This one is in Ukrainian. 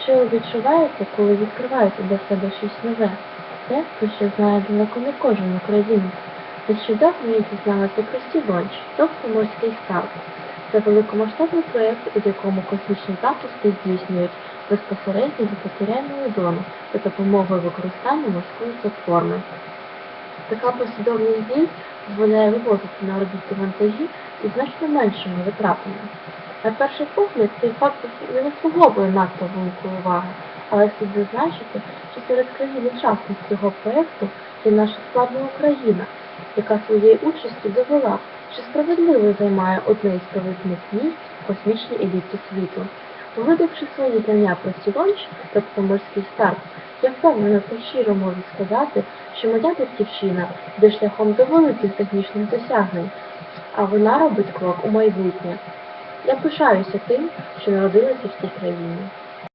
Що ви відчуваєте, коли відкриваєте для себе щось нове? Те, про що знає далеко не кожен українець. Нещодавно я дізналася про Сі-Лонч, тобто морський старт. Це великомасштабний проєкт, у якому космічні запуски здійснюють безпосередньо з екваторіальної зони за допомогою використання морської платформи. Така послідовність дій дозволяє вивозити на орбіту вантажі із значно меншими витратами. На перший погляд, цей факт не заслуговує надто великої уваги, але слід зазначити, що серед країн-учасниць цього проєкту є наша славна Україна, яка своєю участю довела, що справедливо займає одне із провідних місць в космічній еліті світу. Вигадавши свої знання про Сі-Лонч, тобто морський старт, я впевнена та щиро можу сказати, що моя батьківщина йде шляхом до великих технічних досягнень, а вона робить крок у майбутнє. Я пишаюся тим, що народилася в цій країні.